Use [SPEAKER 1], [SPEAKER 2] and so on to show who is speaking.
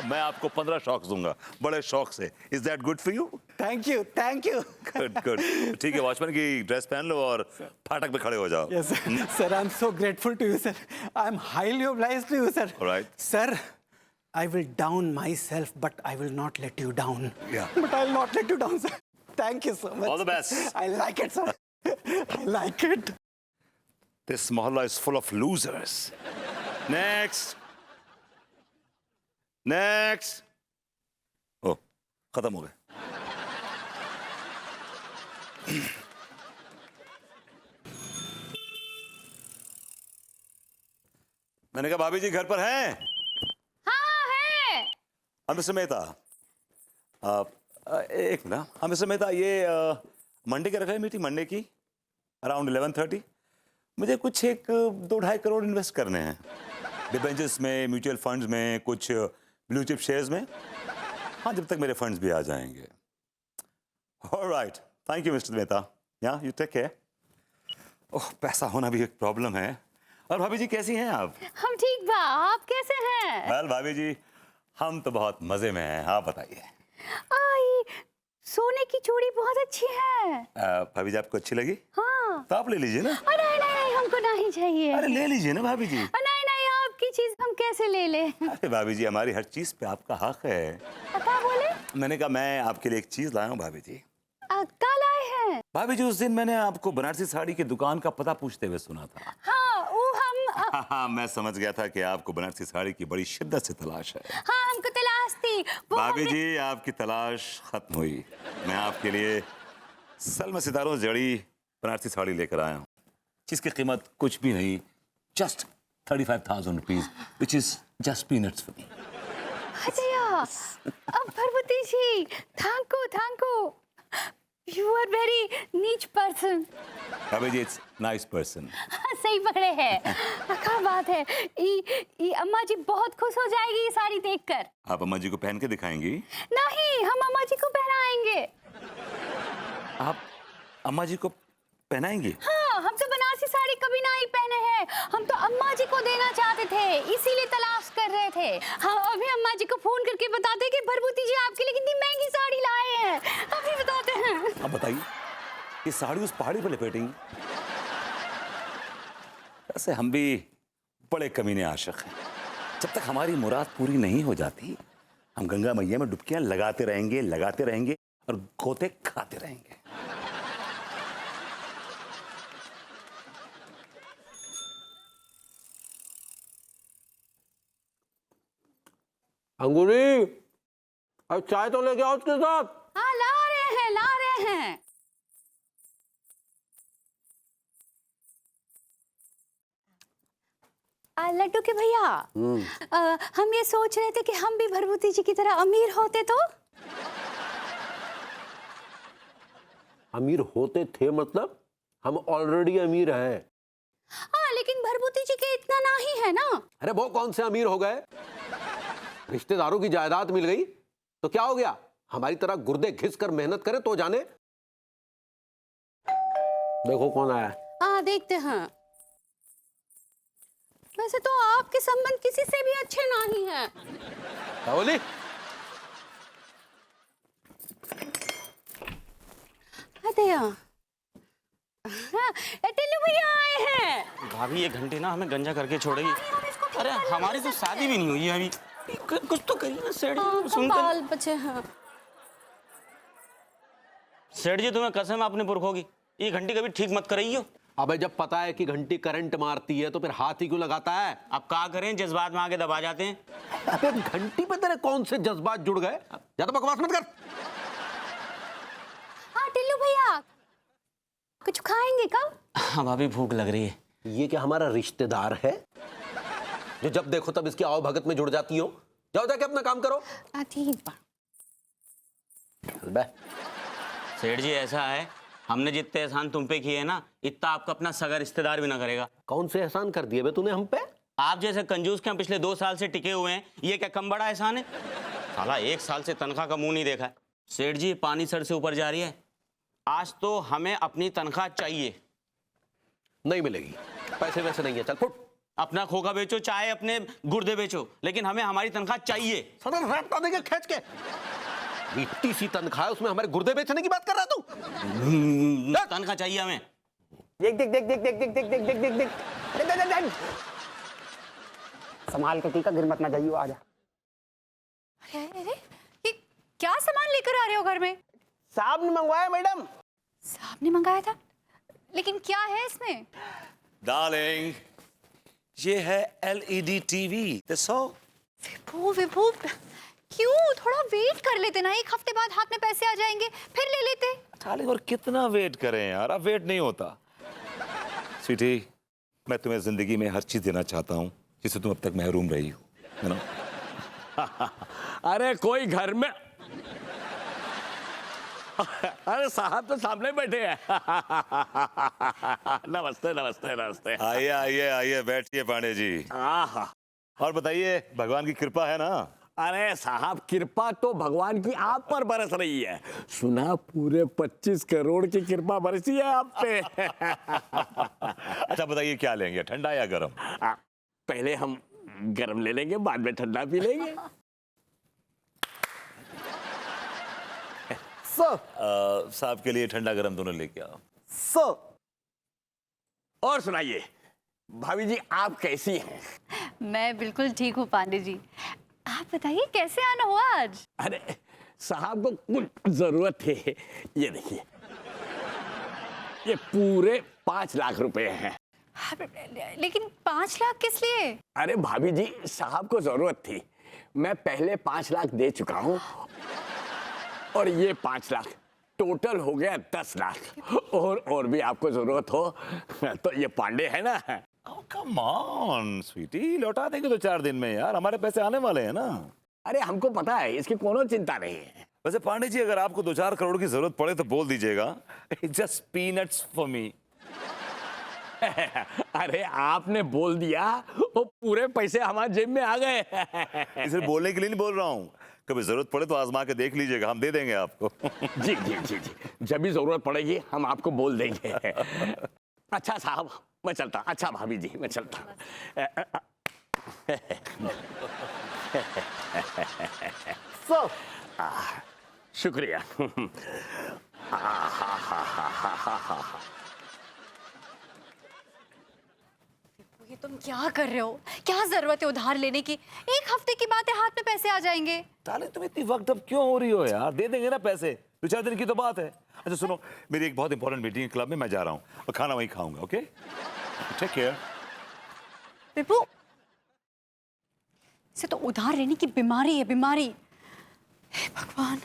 [SPEAKER 1] मैं आपको 15 शॉक्स दूंगा, बड़े शौक से। Is that good for you?
[SPEAKER 2] Thank you, thank you.
[SPEAKER 1] Good good. ठीक है, वॉचमैन की ड्रेस पहन लो और फाटक पे खड़े हो जाओ।
[SPEAKER 2] Yes, sir. Sir, I'm so grateful to you, sir. I'm highly obliged to you, sir.
[SPEAKER 1] All right.
[SPEAKER 2] Sir, I will down myself, but I will not let you down.
[SPEAKER 1] Yeah.
[SPEAKER 2] But I'll not let you down, sir. Thank you so much.
[SPEAKER 1] All the best.
[SPEAKER 2] I like it, sir. I like it.
[SPEAKER 1] This mohalla is full of losers. Next. Next. Oh, खत्म हो गए। मैंने कहा भाभी जी घर पर हैं?
[SPEAKER 3] हाँ है।
[SPEAKER 1] मिस्टर मेहता, एक मिनट। हाँ मिस्टर मेहता, ये मंडे के रखा है मीटिंग, मंडे की अराउंड 11:30। मुझे कुछ 2-2.5 करोड़ इन्वेस्ट करने हैं डिबेंचर्स में, म्यूचुअल फंड्स में, कुछ ब्लू चिप शेयर्स में। हाँ, जब तक मेरे फंड्स भी आ जाएंगे। Alright, thank you mister Mehta. या यू टेक केयर। ओह, पैसा होना भी एक प्रॉब्लम है। और भाभी जी कैसी हैं आप?
[SPEAKER 3] हम ठीक बा, आप कैसे हैं?
[SPEAKER 1] वेल भाभी जी, हम तो बहुत मजे में हैं। आप बताइए।
[SPEAKER 3] आई, सोने की चूड़ी बहुत अच्छी है।
[SPEAKER 1] भाभी जी आपको अच्छी लगी?
[SPEAKER 3] हाँ।
[SPEAKER 1] तो आप ले लीजिए ना।
[SPEAKER 3] नहीं नहीं, हमको नहीं चाहिए।
[SPEAKER 1] अरे ले लीजिए ना भाभी जी।
[SPEAKER 3] नहीं नहीं, आपकी चीज हम कैसे ले ले?
[SPEAKER 1] अरे भाभी जी, हमारी हर चीज पे आपका हक है।
[SPEAKER 3] क्या बोले?
[SPEAKER 1] मैंने कहा मैं आपके लिए एक चीज लाया हूँ भाभी जी।
[SPEAKER 3] कल आए हैं?
[SPEAKER 1] भाभी जी, उस दिन मैंने आपको बनारसी साड़ी की दुकान का पता पूछते हुए सुना था।
[SPEAKER 3] हाँ, वो हम
[SPEAKER 1] हाँ, मैं समझ गया था कि आपको बनारसी साड़ी की बड़ी शिद्दत से तलाश है।
[SPEAKER 3] हाँ, हमको तलाश थी। वो
[SPEAKER 1] भाभी जी, आपकी तलाश खत्म हुई। मैं आपके लिए सलमा सितारों से जड़ी बनारसी साड़ी लेकर आया हूँ, जिसकी कीमत कुछ भी नहीं, just 35,000 rupees, which is just peanuts for me.
[SPEAKER 3] अब Bharbhuti ji, thank you. You are very niche person.
[SPEAKER 1] भाभी जी, इट्स नाइस पर्सन।
[SPEAKER 3] सही पकड़े हैं। क्या बात है, अम्मा जी बहुत खुश हो जाएगी ये साड़ी देखकर।
[SPEAKER 1] आप अम्मा जी को पहन के दिखाएंगी?
[SPEAKER 3] नहीं, हम अम्मा जी को पहनाएंगे।
[SPEAKER 1] आप अम्मा जी को पहनाएंगी?
[SPEAKER 3] हाँ, हम तो बनारसी साड़ी कभी नहीं पहने हैं। हम तो अम्मा जी को देना चाहते थे, इसीलिए तलाश कर रहे थे। हम अभी अम्मा जी को फोन करके बताते कि भरभूति जी आपके लिए कितनी महंगी साड़ी लाए हैं। अभी बताते हैं।
[SPEAKER 1] अब बताइए, ये साड़ी उस पहाड़ी पर लपेटेंगी? वैसे हम भी बड़े कमीने आशिक हैं। जब तक हमारी मुराद पूरी नहीं हो जाती, हम गंगा मैया में डुबकियां लगाते रहेंगे और गोते खाते रहेंगे।
[SPEAKER 4] अंगूरी, अब चाय तो लेके आओ उसके साथ।
[SPEAKER 3] हाँ, ला रहे हैं। लड्डू के भैया, हम ये सोच रहे थे कि हम भी भरभूति जी की तरह अमीर होते तो।
[SPEAKER 4] अमीर होते थे मतलब? हम ऑलरेडी अमीर हैं।
[SPEAKER 3] हाँ, लेकिन भरभूति जी के इतना नहीं है ना।
[SPEAKER 4] अरे वो कौन से अमीर हो गए? रिश्तेदारों की जायदाद मिल गई तो क्या हो गया? हमारी तरह गुर्दे घिस कर मेहनत करें तो जाने। देखो कौन आया।
[SPEAKER 3] हाँ, देखते हैं। वैसे तो आपके संबंध किसी से भी अच्छे नहीं हैं।
[SPEAKER 4] क्या बोली?
[SPEAKER 3] टिल्लू भैया आए हैं।
[SPEAKER 5] भाभी, ये घंटे ना हमें गंजा करके छोड़ेगी। अरे हमारी तो शादी भी नहीं हुई है अभी। कुछ तो करिए ना सेठ जी। सुनते
[SPEAKER 3] बाल बचे हैं।
[SPEAKER 5] सेठ जी, तुम्हें कसम है अपने पुरखों की, ये घंटी कभी ठीक मत कराइयो।
[SPEAKER 4] अबे जब पता है कि घंटी करंट मारती है तो फिर हाथ ही क्यों लगाता है?
[SPEAKER 5] अब क्या करें, जज्बात में आके दबा जाते हैं।
[SPEAKER 4] अबे घंटी पे तेरे कौन से जज्बात जुड़ गए? ज्यादा बकवास मत कर।
[SPEAKER 3] हाँ टिल्लू भैया, कुछ खाएंगे कब?
[SPEAKER 5] हाँ भाभी, भूख लग रही है।
[SPEAKER 4] ये क्या हमारा रिश्तेदार है जो जब देखो तब इसकी आओ भगत में जुड़ जाती हो? जाओ जाके अपना काम करो।
[SPEAKER 3] ठीक बा।
[SPEAKER 4] चल बे।
[SPEAKER 5] सेठ जी, ऐसा है, हमने जितने एहसान तुम पे किए हैं ना, इतना आपका अपना सगा रिश्तेदार भी ना करेगा।
[SPEAKER 4] कौन से एहसान कर दिए बे तूने हम पे?
[SPEAKER 5] आप जैसे कंजूस के हम पिछले 2 साल से टिके हुए हैं, ये क्या कम बड़ा एहसान है? साला 1 साल से तनख्वाह का मुंह नहीं देखा है। सेठ जी, पानी सर से ऊपर जा रही है। आज तो हमें अपनी तनख्वाह चाहिए।
[SPEAKER 4] नहीं मिलेगी, पैसे वैसे नहीं है। चल फुट।
[SPEAKER 5] अपना खोखा बेचो चाहे अपने गुर्दे बेचो, लेकिन हमें हमारी तनख्वाह चाहिए।
[SPEAKER 4] साला रैप कर देंगे खींच के। इतनी सी तनख्वाह है, उसमें हमारे गुर्दे बेचने की बात कर रहा तू?
[SPEAKER 5] तनख्वाह चाहिए हमें।
[SPEAKER 2] देख देख देख देख देख देख देख देख देख देख देख देख देख देख संभाल के टीका गिर मत ना जाइयो, आ जा।
[SPEAKER 3] अरे अरे अरे, ये क्या सामान लेकर आ रहे हो घर में?
[SPEAKER 2] साहब ने मंगवाया मैडम।
[SPEAKER 3] साहब ने मंगाया था, लेकिन क्या है इसमें?
[SPEAKER 1] डार्लिंग, ये है LED टीवी। देखो
[SPEAKER 3] विभू विभू, क्यों? थोड़ा वेट कर लेते ना, एक हफ्ते बाद हाथ में पैसे आ जाएंगे, फिर ले लेते।
[SPEAKER 1] डार्लिंग, और कितना वेट करें यार, अब वेट नहीं होता। स्वीटी, मैं तुम्हें जिंदगी में हर चीज देना चाहता हूँ जिससे तुम अब तक महरूम रही हो, you know?
[SPEAKER 6] अरे कोई घर में, अरे साहब तो सामने बैठे हैं। नमस्ते नमस्ते नमस्ते।
[SPEAKER 1] आइए आइए आइए, बैठिए पांडे जी।
[SPEAKER 6] आहा,
[SPEAKER 1] और बताइए, भगवान की कृपा है ना?
[SPEAKER 6] अरे साहब, कृपा तो भगवान की आप पर बरस रही है। सुना पूरे 25 करोड़ की कृपा बरसी है आप पे।
[SPEAKER 1] अच्छा बताइए, क्या लेंगे, ठंडा या गर्म?
[SPEAKER 6] पहले हम गरम ले लेंगे, बाद में ठंडा पी लेंगे।
[SPEAKER 1] साहब के लिए ठंडा गर्म दोनों लेके आओ।
[SPEAKER 6] और सुनाइए भाभी जी, आप कैसी हैं?
[SPEAKER 3] मैं बिल्कुल ठीक हूँ पांडे जी। आप बताइए कैसे आना हुआ आज?
[SPEAKER 6] अरे साहब को कुछ जरूरत थी। ये देखिए, ये पूरे 5 लाख रुपए हैं।
[SPEAKER 3] लेकिन 5 लाख किस लिए?
[SPEAKER 6] अरे भाभी जी, साहब को जरूरत थी, मैं पहले 5 लाख दे चुका हूं, और ये 5 लाख टोटल हो गया 10 लाख। और भी आपको जरूरत हो तो ये पांडे है ना।
[SPEAKER 1] कम ऑन स्वीटी, लौटा देंगे 2-4 दिन में यार, हमारे पैसे आने वाले हैं ना।
[SPEAKER 6] अरे हमको पता है, इसकी कोनो चिंता नहीं है।
[SPEAKER 1] वैसे पांडे जी, अगर आपको 2-4 करोड़ की जरूरत पड़े तो बोल दीजिएगा। जस्ट पीनट्स फॉर मी।
[SPEAKER 6] अरे आपने बोल दिया, वो पूरे पैसे हमारे जेब में आ गए।
[SPEAKER 1] इसे बोलने के लिए नहीं बोल रहा हूँ, कभी जरूरत पड़े तो आजमा के देख लीजिएगा, हम दे देंगे आपको।
[SPEAKER 6] जी जी जी जी, जब भी जरूरत पड़ेगी हम आपको बोल देंगे। अच्छा साहब, मैं चलता। अच्छा भाभी जी, मैं चलता। शुक्रिया।
[SPEAKER 3] ये तुम क्या कर रहे हो? क्या जरूरत है उधार लेने की? एक हफ्ते की बात है, हाथ में पैसे आ जाएंगे।
[SPEAKER 1] डाले, तुम इतनी वक्त अब क्यों हो रही हो यार, दे देंगे ना पैसे, 2-4 दिन की तो बात है। अच्छा सुनो, मेरी एक बहुत इंपॉर्टेंट मीटिंग है क्लब में, मैं जा रहा हूँ और खाना वहीं खाऊंगा। Okay, take care.
[SPEAKER 3] विभू, इसे तो उधार लेने की बीमारी है, बीमारी। हे भगवान।